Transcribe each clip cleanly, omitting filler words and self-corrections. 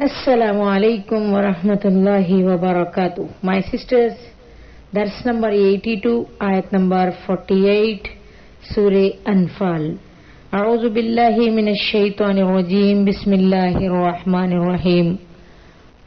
Assalamu alaikum wa rahmatullahi wa barakatuh. My sisters, Dars number 82, ayat number 48, Surah Anfal. A'udhu billahi minash shaitanir rajim. Bismillahir rahmanir rahim.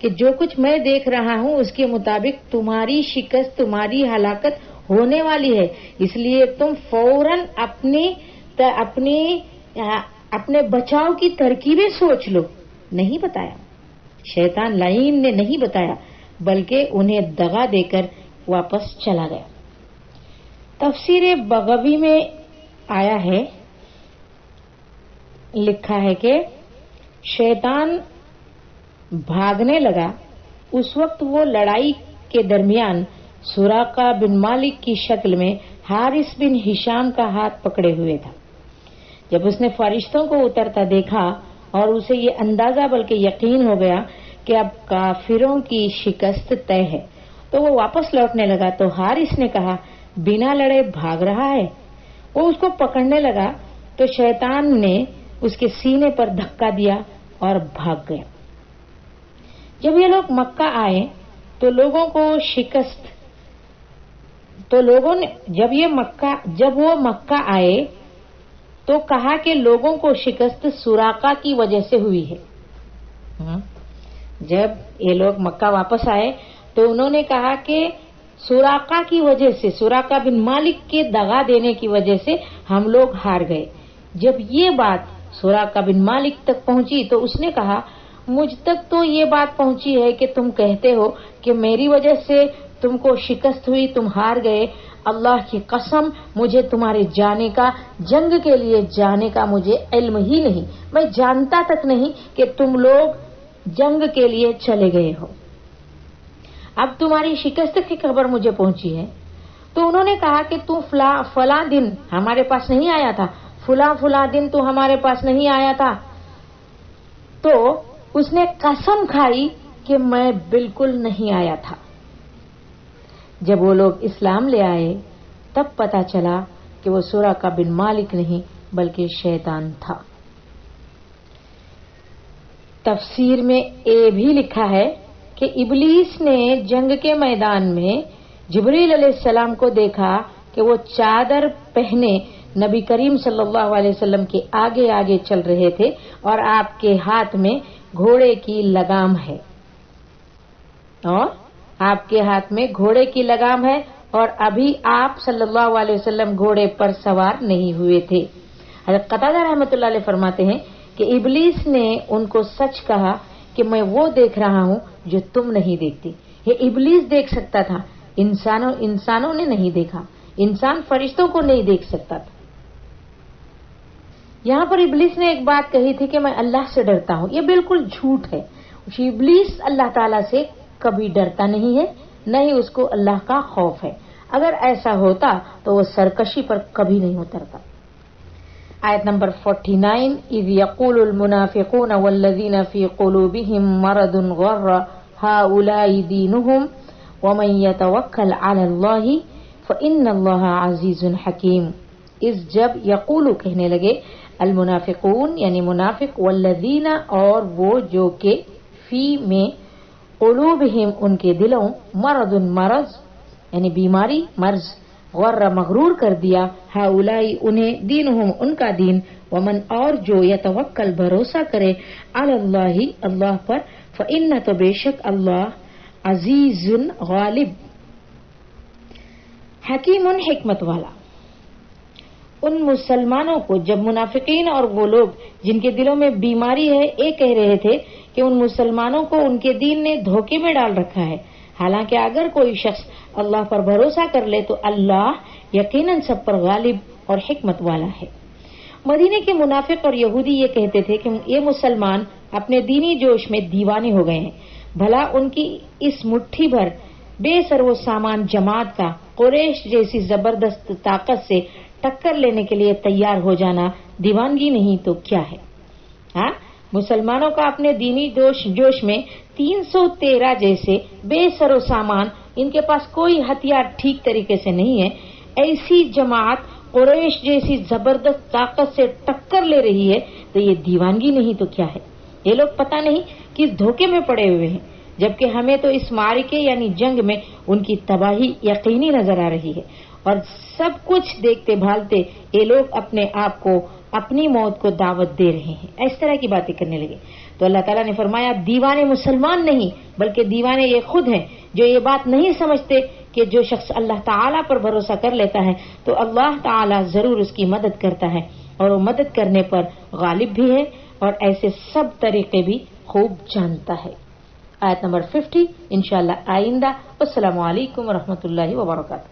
کہ جو کچھ میں دیکھ رہا ہوں اس کے مطابق تمہاری شکست، تمہاری ہلاکت ہونے والی ہے، اس لیے تم فوراً اپنے بچاؤ کی ترکیبیں سوچ لو۔ نہیں بتایا، شیطان لعین نے نہیں بتایا، بلکہ انہیں دغا دے کر واپس چلا گیا۔ تفسیر بغوی میں آیا ہے، لکھا ہے کہ شیطان بھاگنے لگا، اس وقت وہ لڑائی کے درمیان سراقہ بن مالک کی شکل میں حارث بن ہشام کا ہاتھ پکڑے ہوئے تھا۔ جب اس نے فرشتوں کو اترتا دیکھا اور اسے یہ اندازہ بلکہ یقین ہو گیا کہ اب کافروں کی شکست طے ہے، تو وہ واپس لوٹنے لگا تو حارث نے کہا بنا لڑے بھاگ رہا ہے۔ وہ اس کو پکڑنے لگا تو شیطان نے اس کے سینے پر دھکا دیا اور بھاگ گیا۔ جب یہ لوگ مکہ آئے تو جب وہ مکہ آئے تو کہا کہ لوگوں کو شکست سراقہ کی وجہ سے ہوئی ہے۔ جب یہ لوگ مکہ واپس آئے تو انہوں نے کہا کہ سراقہ کی وجہ سے، سراقہ بن مالک کے دغا دینے کی وجہ سے ہم لوگ ہار گئے۔ جب یہ بات سراقہ بن مالک تک پہنچی تو اس نے کہا مجھ تک تو یہ بات پہنچی ہے کہ تم کہتے ہو کہ میری وجہ سے تم کو شکست ہوئی، تم ہار گئے۔ اللہ کی قسم، مجھے تمہارے جانے کا، جنگ کے لیے جانے کا مجھے علم ہی نہیں، میں جانتا تک نہیں کہ تم لوگ جنگ کے لیے چلے گئے ہو۔ اب تمہاری شکست کی خبر مجھے پہنچی ہے۔ تو انہوں نے کہا کہ تو فلاں دن ہمارے پاس نہیں آیا تھا، فلاں دن تو ہمارے پاس نہیں آیا تھا۔ تو اس نے قسم کھائی کہ میں بالکل نہیں آیا تھا۔ جب وہ لوگ اسلام لے آئے تب پتا چلا کہ وہ سراقہ بن مالک نہیں بلکہ شیطان تھا۔ تفسیر میں یہ بھی لکھا ہے کہ ابلیس نے جنگ کے میدان میں جبریل علیہ السلام کو دیکھا کہ وہ چادر پہنے نبی کریم صلی اللہ علیہ وسلم کے آگے آگے چل رہے تھے اور آپ کے ہاتھ میں گھوڑے کی لگام ہے، اور ابھی آپ صلی اللہ علیہ وسلم گھوڑے پر سوار نہیں ہوئے تھے۔ حضرت قتادہ رحمۃ اللہ علیہ فرماتے ہیں کہ ابلیس نے ان کو سچ کہا کہ میں وہ دیکھ رہا ہوں جو تم نہیں دیکھتی۔ یہ ابلیس دیکھ سکتا تھا، انسانوں نے نہیں دیکھا، انسان فرشتوں کو نہیں دیکھ سکتا تھا۔ یہاں پر ابلیس نے ایک بات کہی تھی کہ میں اللہ سے ڈرتا ہوں، یہ بالکل جھوٹ ہے۔ ابلیس اللہ تعالیٰ سے کبھی ڈرتا نہیں ہے، نہ ہی اس کو اللہ کا خوف ہے۔ اگر ایسا ہوتا تو وہ سرکشی پر کبھی نہیں اترتا۔ آیت نمبر 49 اذ یقول المنافقون والذین فی قلوبہم مرض غر ہؤلاء دینہم ومن یتوکل علی اللہ فإن اللہ عزیز حکیم۔ جب یقولو کہنے لگے المنافقون یعنی منافق، والذین اور وہ جو کہ فی میں، قلوبہم ان کے دلوں، مرض یعنی بیماری، مرض، غر مغرور کر دیا، ہؤلاء انہیں، دینہم ان کا دین، ومن اور جو یتوکل بھروسہ کرے، علی اللہ اللہ پر، فإن تو بے شک اللہ، عزیز غالب، حکیم حکمت والا۔ ان مسلمانوں کو جب منافقین اور وہ لوگ جن کے دلوں میں بیماری ہے یہ کہہ رہے تھے کہ ان مسلمانوں کو ان کے دین نے دھوکے میں ڈال رکھا ہے، حالانکہ اگر کوئی شخص اللہ پر بھروسہ کر لے تو اللہ یقیناً سب پر غالب اور حکمت والا ہے۔ مدینے کے منافق اور یہودی یہ کہتے تھے کہ یہ مسلمان اپنے دینی جوش میں دیوانے ہو گئے ہیں، بھلا ان کی اس مٹھی بھر بے سر و سامان جماعت کا قریش جیسی زبردست طاقت سے ٹکر لینے کے لیے تیار ہو جانا دیوانگی نہیں تو کیا ہے؟ ہاں، مسلمانوں کا اپنے دینی جوش میں 313 جیسے بے سر و سامان، ان کے پاس کوئی ہتھیار ٹھیک طریقے سے نہیں ہے، ایسی جماعت قریش جیسی زبردست طاقت سے ٹکر لے رہی ہے تو یہ دیوانگی نہیں تو کیا ہے؟ یہ لوگ پتہ نہیں کس دھوکے میں پڑے ہوئے ہیں، جبکہ ہمیں تو اس معرکے یعنی جنگ میں ان کی تباہی یقینی نظر آ رہی ہے، اور سب کچھ دیکھتے بھالتے یہ لوگ اپنے آپ کو اپنی موت کو دعوت دے رہے ہیں۔ اس طرح کی باتیں کرنے لگے۔ تو اللہ تعالیٰ نے فرمایا دیوانے مسلمان نہیں بلکہ دیوانے یہ خود ہیں جو یہ بات نہیں سمجھتے کہ جو شخص اللہ تعالیٰ پر بھروسہ کر لیتا ہے تو اللہ تعالیٰ ضرور اس کی مدد کرتا ہے اور وہ مدد کرنے پر غالب بھی ہے اور ایسے سب طریقے بھی خوب جانتا ہے. آیت نمبر 50 انشاءاللہ آئندہ. السلام علیکم ورحمۃ اللہ وبرکاتہ.